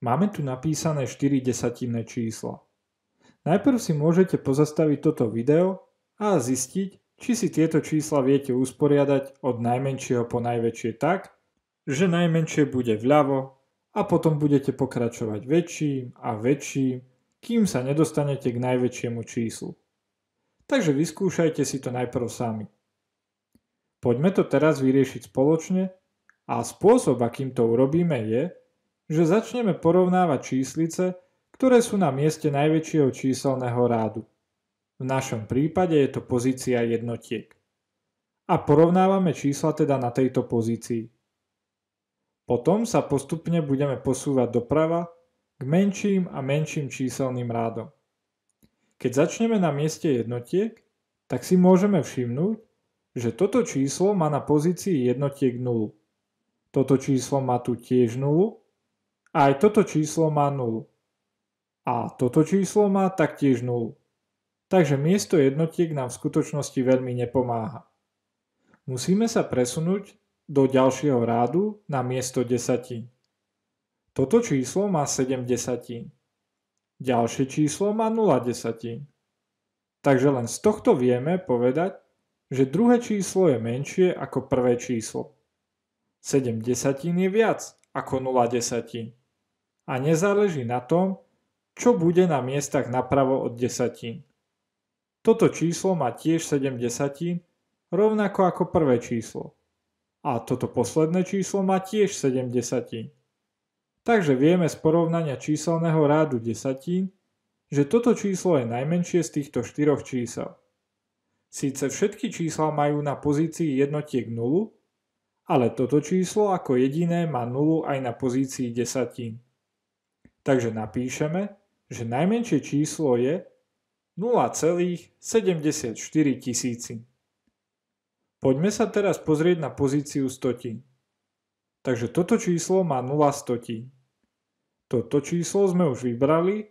Máme tu napísané 4 desatinné čísla. Najprv si môžete pozastaviť toto video a zistiť, či si tieto čísla viete usporiadať od najmenšieho po najväčšie tak, že najmenšie bude vľavo a potom budete pokračovať väčším a väčším, kým sa nedostanete k najväčšiemu číslu. Takže vyskúšajte si to najprv sami. Poďme to teraz vyriešiť spoločne a spôsob, akým to urobíme je, že začneme porovnávať číslice, ktoré sú na mieste najväčšieho číselného rádu. V našom prípade je to pozícia jednotiek. A porovnávame čísla teda na tejto pozícii. Potom sa postupne budeme posúvať doprava k menším a menším číselným rádom. Keď začneme na mieste jednotiek, tak si môžeme všimnúť, že toto číslo má na pozícii jednotiek 0. Toto číslo má tu tiež 0 a aj toto číslo má 0. A toto číslo má taktiež 0. Takže miesto jednotiek nám v skutočnosti veľmi nepomáha. Musíme sa presunúť do ďalšieho rádu na miesto desatín. Toto číslo má 7 desatín. Ďalšie číslo má 0 desatín. Takže len z tohto vieme povedať, že druhé číslo je menšie ako prvé číslo. 7 desatín je viac ako 0 desatín. A nezáleží na tom, čo bude na miestach napravo od desatín. Toto číslo má tiež 7 desatín, rovnako ako prvé číslo. A toto posledné číslo má tiež 7 desatín. Takže vieme z porovnania číselného rádu desatín, že toto číslo je najmenšie z týchto štyroch čísel. Síce všetky čísla majú na pozícii jednotiek 0, ale toto číslo ako jediné má 0 aj na pozícii desatín. Takže napíšeme, že najmenšie číslo je 0,74 tisícin. Poďme sa teraz pozrieť na pozíciu stotín. Takže toto číslo má 0 stotín. Toto číslo sme už vybrali,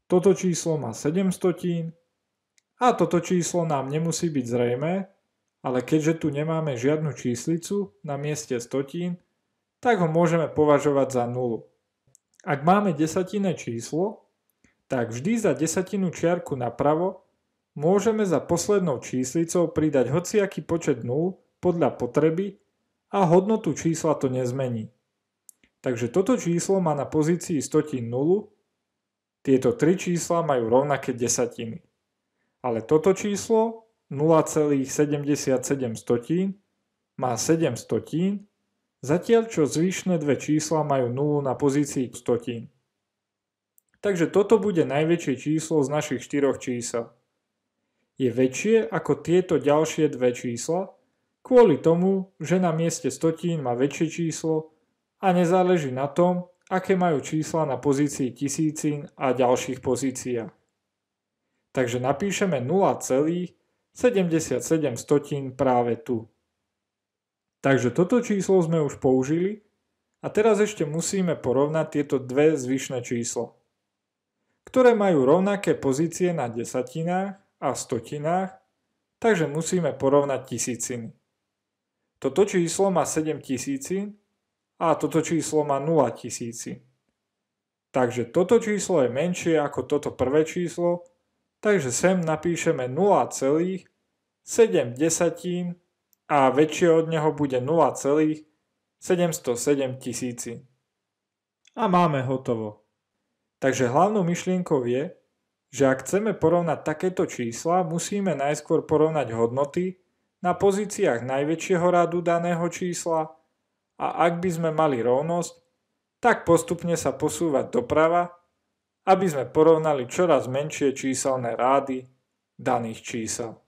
toto číslo má 7 stotín a toto číslo nám nemusí byť zrejmé, ale keďže tu nemáme žiadnu číslicu na mieste stotín, tak ho môžeme považovať za 0. Ak máme desatinné číslo, tak vždy za desatinu čiarku napravo môžeme za poslednou číslicou pridať hociaký počet 0 podľa potreby a hodnotu čísla to nezmení. Takže toto číslo má na pozícii stotín 0, tieto tri čísla majú rovnaké desatiny. Ale toto číslo 0,77 má 7 stotín, zatiaľ čo zvyšné dve čísla majú 0 na pozícii stotín. Takže toto bude najväčšie číslo z našich štyroch čísel. Je väčšie ako tieto ďalšie dve čísla, kvôli tomu, že na mieste stotín má väčšie číslo a nezáleží na tom, aké majú čísla na pozícii tisícin a ďalších pozíciách. Takže napíšeme 0,77 práve tu. Takže toto číslo sme už použili a teraz ešte musíme porovnať tieto dve zvyšné čísla, ktoré majú rovnaké pozície na desatinách a stotinách, takže musíme porovnať tisíciny. Toto číslo má 7 tisícin a toto číslo má 0 tisícin. Takže toto číslo je menšie ako toto prvé číslo, takže sem napíšeme 0,7 a väčšie od neho bude 0,707 tisícin. A máme hotovo. Takže hlavnou myšlienkou je, že ak chceme porovnať takéto čísla, musíme najskôr porovnať hodnoty na pozíciách najväčšieho radu daného čísla a ak by sme mali rovnosť, tak postupne sa posúvať doprava, aby sme porovnali čoraz menšie číselné rády daných čísel.